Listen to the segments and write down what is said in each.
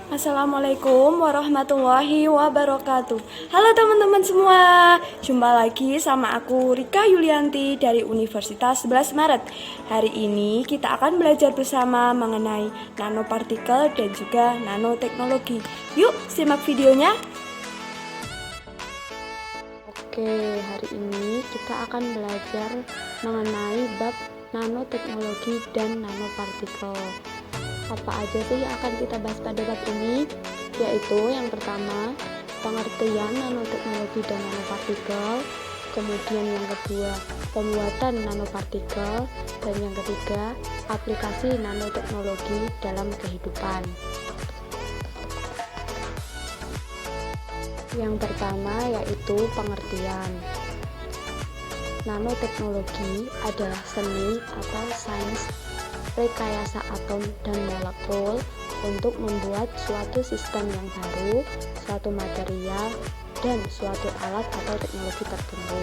Assalamualaikum warahmatullahi wabarakatuh. Halo teman-teman semua, jumpa lagi sama aku Rika Yulianti dari Universitas 11 Maret. Hari ini kita akan belajar bersama mengenai nanopartikel dan juga nanoteknologi. Yuk simak videonya. Oke, hari ini kita akan belajar mengenai bab nanoteknologi dan nanopartikel. Apa aja sih yang akan kita bahas pada bab ini? Yaitu yang pertama, pengertian nanoteknologi dan nanopartikel, kemudian yang kedua, pembuatan nanopartikel, dan yang ketiga, aplikasi nanoteknologi dalam kehidupan. Yang pertama yaitu pengertian. Nanoteknologi adalah seni atau sains rekayasa atom dan molekul untuk membuat suatu sistem yang baru, suatu material, dan suatu alat atau teknologi tertentu.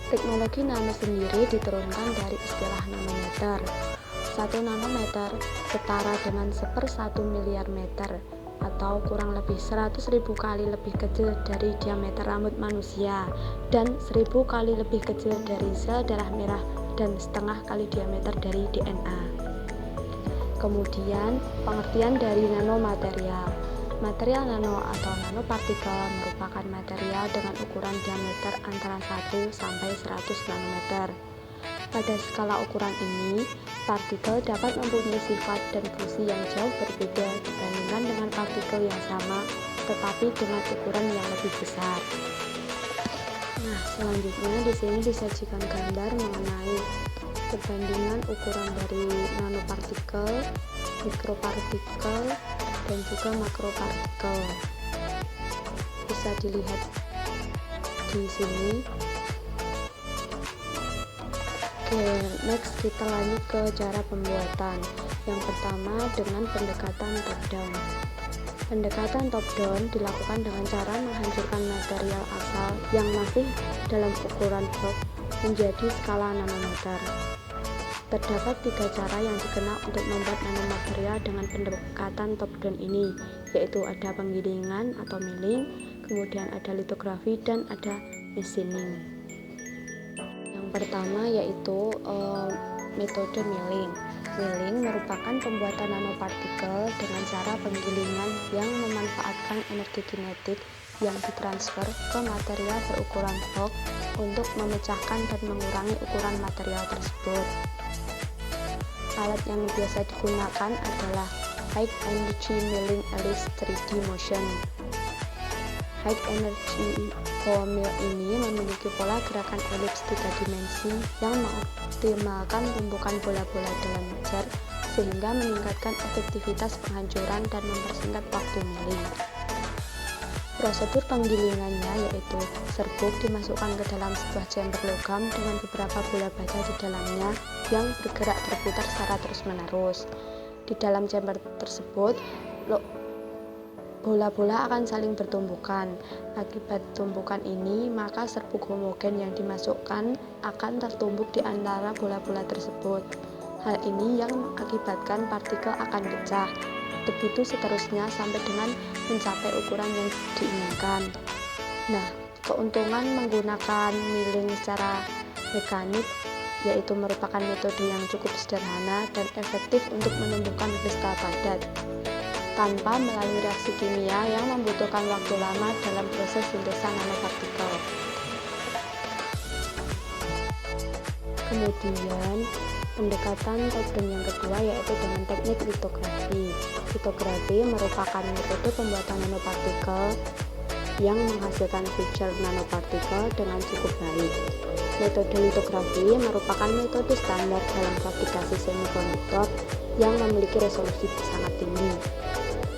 Teknologi nano sendiri diturunkan dari istilah nanometer. 1 nanometer setara dengan 1/1 miliar meter atau kurang lebih 100.000 kali lebih kecil dari diameter rambut manusia dan 1000 kali lebih kecil dari sel darah merah dan setengah kali diameter dari DNA. Kemudian, pengertian dari nanomaterial. Material nano atau nanopartikel merupakan material dengan ukuran diameter antara 1 sampai 100 nanometer. Pada skala ukuran ini, partikel dapat mempunyai sifat dan fungsi yang jauh berbeda dibandingkan dengan partikel yang sama, tetapi dengan ukuran yang lebih besar. Nah, selanjutnya di sini disajikan gambar mengenai perbandingan ukuran dari nanopartikel, mikropartikel, dan juga makropartikel. Bisa dilihat di sini. Oke, next kita lanjut ke cara pembuatan. Yang pertama dengan pendekatan top down. Pendekatan top down dilakukan dengan cara menghancurkan material asal yang masih dalam ukuran box menjadi skala nanometer. Terdapat 3 cara yang dikenal untuk membuat nanomaterial dengan pendekatan top down ini, yaitu ada penggilingan atau milling, kemudian ada litografi, dan ada machining. Yang pertama yaitu metode milling. Milling merupakan pembuatan nanopartikel dengan cara penggilingan yang memanfaatkan energi kinetik yang ditransfer ke material berukuran box untuk memecahkan dan mengurangi ukuran material tersebut. Alat yang biasa digunakan adalah High Energy Milling Ellipse 3D Motion. High Energy Ball Mill ini memiliki pola gerakan elips 3 dimensi yang mengoptimalkan tumpukan bola-bola dalam jar sehingga meningkatkan efektivitas penghancuran dan mempersingkat waktu milling. Prosedur penggilingannya yaitu serbuk dimasukkan ke dalam sebuah chamber logam dengan beberapa bola baja di dalamnya yang bergerak berputar secara terus-menerus. Di dalam chamber tersebut, bola-bola akan saling bertumbukan. Akibat tumpukan ini, maka serbuk homogen yang dimasukkan akan tertumbuk di antara bola-bola tersebut. Hal ini yang mengakibatkan partikel akan pecah. Begitu seterusnya sampai dengan mencapai ukuran yang diinginkan. Nah, keuntungan menggunakan milling secara mekanik yaitu merupakan metode yang cukup sederhana dan efektif untuk menumbuhkan kristal padat tanpa melalui reaksi kimia yang membutuhkan waktu lama dalam proses sintesa nanopartikel. Kemudian, pendekatan top down yang kedua yaitu dengan teknik litografi. Litografi merupakan metode pembuatan nanopartikel yang menghasilkan feature nanopartikel dengan cukup baik. Metode litografi merupakan metode standar dalam fabrikasi semikonduktor yang memiliki resolusi sangat tinggi.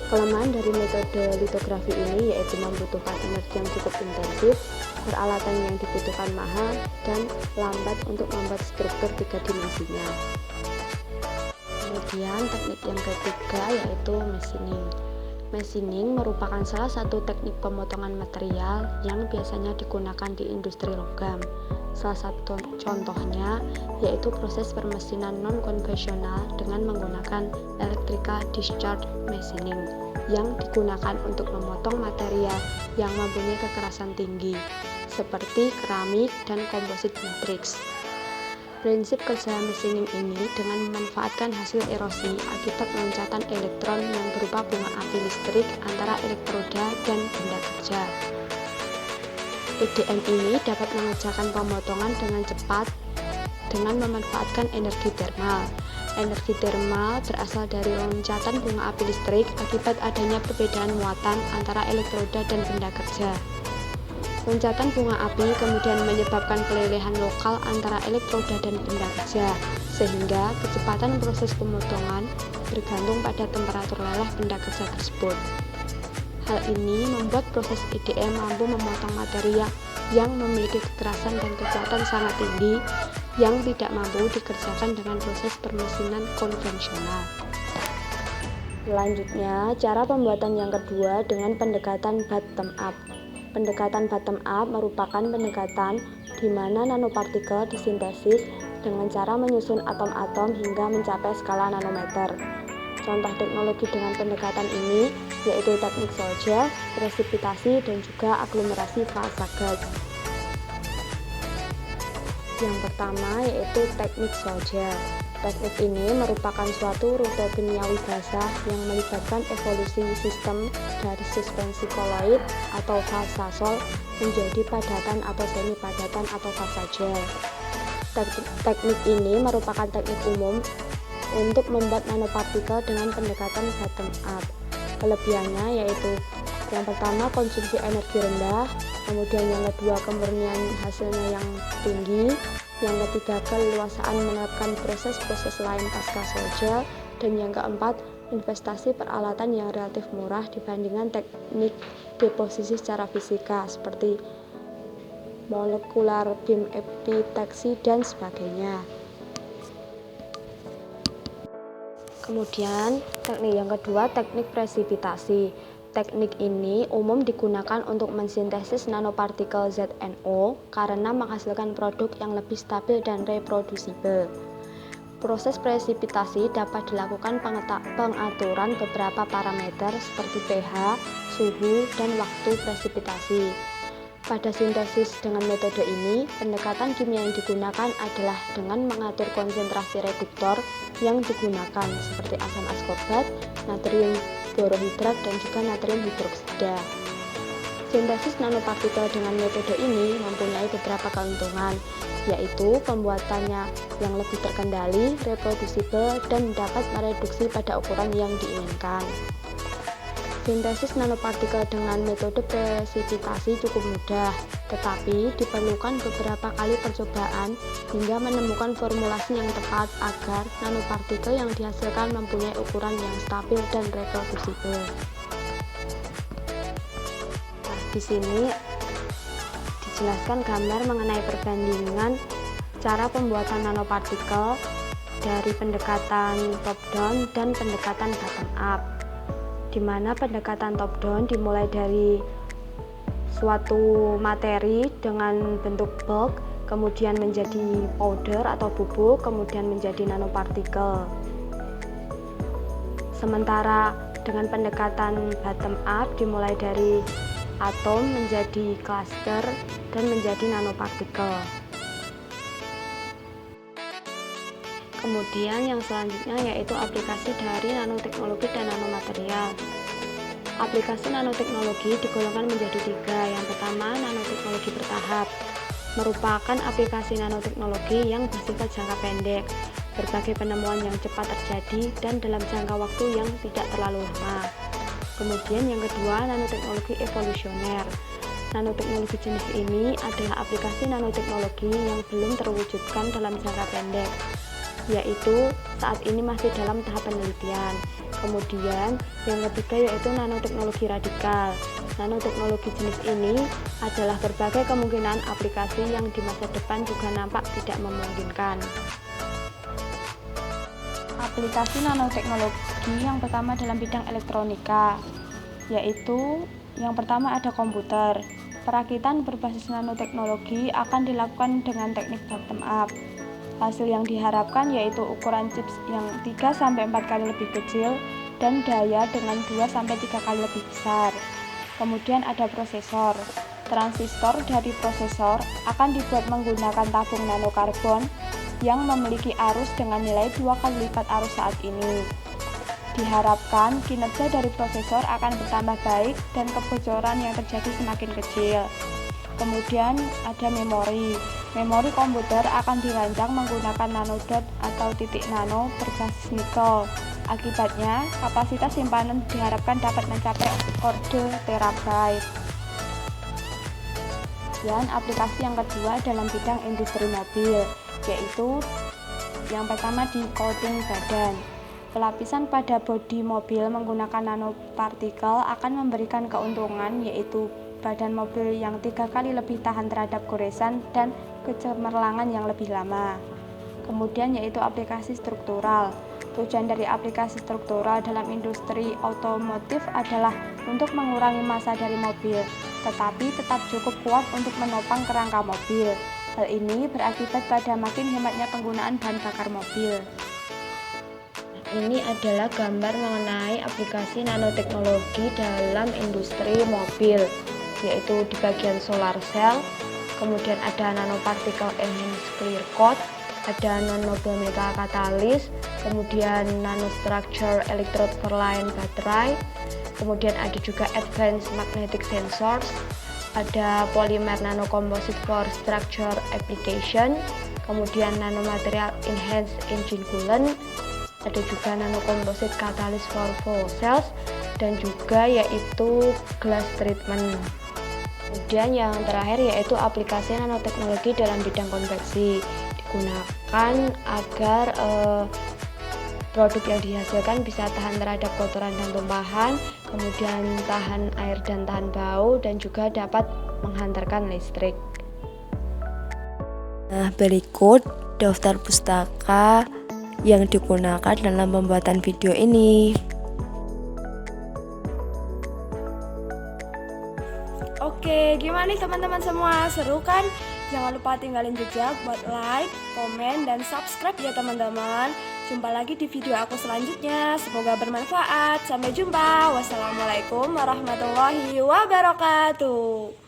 Kelemahan dari metode litografi ini yaitu membutuhkan energi yang cukup intensif, peralatan yang dibutuhkan mahal, dan lambat untuk membuat struktur 3 dimensinya. Kemudian teknik yang ketiga yaitu machining. Machining merupakan salah satu teknik pemotongan material yang biasanya digunakan di industri logam. Salah satu contohnya yaitu proses permesinan non-konvensional dengan menggunakan electrical discharge machining yang digunakan untuk memotong material yang mempunyai kekerasan tinggi seperti keramik dan komposit matriks. Prinsip kerja machining ini dengan memanfaatkan hasil erosi akibat loncatan elektron yang berupa bunga api listrik antara elektroda dan benda kerja. EDM ini dapat mengerjakan pemotongan dengan cepat dengan memanfaatkan energi termal. Energi termal berasal dari loncatan bunga api listrik akibat adanya perbedaan muatan antara elektroda dan benda kerja. Loncatan bunga api kemudian menyebabkan pelelehan lokal antara elektroda dan benda kerja, sehingga kecepatan proses pemotongan bergantung pada temperatur leleh benda kerja tersebut. Hal ini membuat proses EDM mampu memotong material yang memiliki kekerasan dan kekuatan sangat tinggi yang tidak mampu dikerjakan dengan proses permesinan konvensional. Selanjutnya, cara pembuatan yang kedua dengan pendekatan bottom up. Pendekatan bottom up merupakan pendekatan di mana nanopartikel disintesis dengan cara menyusun atom-atom hingga mencapai skala nanometer. Contoh teknologi dengan pendekatan ini yaitu teknik Sol-Gel, presipitasi, dan juga aglomerasi fasa gas. Yang pertama yaitu teknik Sol-Gel. Teknik ini merupakan suatu rute kimiawi basah yang melibatkan evolusi sistem dari suspensi koloid atau fasa sol menjadi padatan atau semi padatan atau fasa gel. Teknik ini merupakan teknik umum untuk membuat nanopartikel dengan pendekatan bottom up. Kelebihannya yaitu yang pertama konsumsi energi rendah, kemudian yang kedua kemurnian hasilnya yang tinggi, yang ketiga keleluasaan menerapkan proses-proses lain pasca Sol-Gel, dan yang keempat investasi peralatan yang relatif murah dibandingkan teknik deposisi secara fisika seperti molekular beam epitaksi dan sebagainya. Kemudian teknik yang kedua teknik presipitasi. Teknik ini umum digunakan untuk mensintesis nanopartikel ZNO karena menghasilkan produk yang lebih stabil dan reproducible. Proses presipitasi dapat dilakukan pengaturan beberapa parameter seperti pH, suhu, dan waktu presipitasi. Pada sintesis dengan metode ini, pendekatan kimia yang digunakan adalah dengan mengatur konsentrasi reduktor yang digunakan seperti asam askorbat, natrium borohidrat, dan juga natrium hidroksida. Sintesis nanopartikel dengan metode ini mempunyai beberapa keuntungan, yaitu pembuatannya yang lebih terkendali, reproducible, dan dapat mereduksi pada ukuran yang diinginkan. Sintesis nanopartikel dengan metode presipitasi cukup mudah, tetapi diperlukan beberapa kali percobaan hingga menemukan formulasi yang tepat agar nanopartikel yang dihasilkan mempunyai ukuran yang stabil dan reproducible. Nah, di sini dijelaskan gambar mengenai perbandingan cara pembuatan nanopartikel dari pendekatan top down dan pendekatan bottom up, di mana pendekatan top down dimulai dari suatu materi dengan bentuk bulk, kemudian menjadi powder atau bubuk, kemudian menjadi nanopartikel. Sementara dengan pendekatan bottom up dimulai dari atom menjadi cluster dan menjadi nanopartikel. Kemudian yang selanjutnya yaitu aplikasi dari nanoteknologi dan nanomaterial. Aplikasi nanoteknologi digolongkan menjadi 3. Yang pertama, nanoteknologi bertahap, merupakan aplikasi nanoteknologi yang bersifat jangka pendek, berbagai penemuan yang cepat terjadi dan dalam jangka waktu yang tidak terlalu lama. Kemudian yang kedua, nanoteknologi evolusioner. Nanoteknologi jenis ini adalah aplikasi nanoteknologi yang belum terwujudkan dalam jangka pendek, yaitu saat ini masih dalam tahap penelitian. Kemudian yang ketiga yaitu nanoteknologi radikal. Nanoteknologi jenis ini adalah berbagai kemungkinan aplikasi yang di masa depan juga nampak tidak memungkinkan. Aplikasi nanoteknologi yang pertama dalam bidang elektronika, yaitu yang pertama ada komputer. Perakitan berbasis nanoteknologi akan dilakukan dengan teknik bottom up. Hasil yang diharapkan yaitu ukuran chips yang 3-4 kali lebih kecil dan daya dengan 2-3 kali lebih besar. Kemudian ada prosesor. Transistor dari prosesor akan dibuat menggunakan tabung nanokarbon yang memiliki arus dengan nilai 2 kali lipat arus saat ini. Diharapkan kinerja dari prosesor akan bertambah baik dan kebocoran yang terjadi semakin kecil. Kemudian ada memori. Memori komputer akan dirancang menggunakan nanodot atau titik nano berbasis nikel. Akibatnya, kapasitas simpanan diharapkan dapat mencapai orde terabyte. Dan aplikasi yang kedua dalam bidang industri mobil, yaitu yang pertama di coating badan. Pelapisan pada bodi mobil menggunakan nanopartikel akan memberikan keuntungan, yaitu badan mobil yang 3 kali lebih tahan terhadap goresan dan kecemerlangan yang lebih lama. Kemudian yaitu aplikasi struktural. Tujuan dari aplikasi struktural dalam industri otomotif adalah untuk mengurangi massa dari mobil, tetapi tetap cukup kuat untuk menopang kerangka mobil. Hal ini berakibat pada makin hematnya penggunaan bahan bakar mobil. Ini adalah gambar mengenai aplikasi nanoteknologi dalam industri mobil, yaitu di bagian solar cell, kemudian ada nanoparticle enhanced clear coat, ada non-noble metal catalyst, kemudian nanostructure electrode for line baterai, kemudian ada juga advanced magnetic sensors, ada polymer nanocomposite for structure application, kemudian nanomaterial enhanced engine coolant, ada juga nanocomposite catalyst for fuel cells, dan juga yaitu glass treatment. Kemudian yang terakhir yaitu aplikasi nanoteknologi dalam bidang konveksi, digunakan agar produk yang dihasilkan bisa tahan terhadap kotoran dan tumpahan, kemudian tahan air dan tahan bau, dan juga dapat menghantarkan listrik. Nah, berikut daftar pustaka yang digunakan dalam pembuatan video ini. Oke, gimana nih teman-teman semua? Seru kan? Jangan lupa tinggalin jejak buat like, komen, dan subscribe ya teman-teman. Jumpa lagi di video aku selanjutnya. Semoga bermanfaat. Sampai jumpa. Wassalamualaikum warahmatullahi wabarakatuh.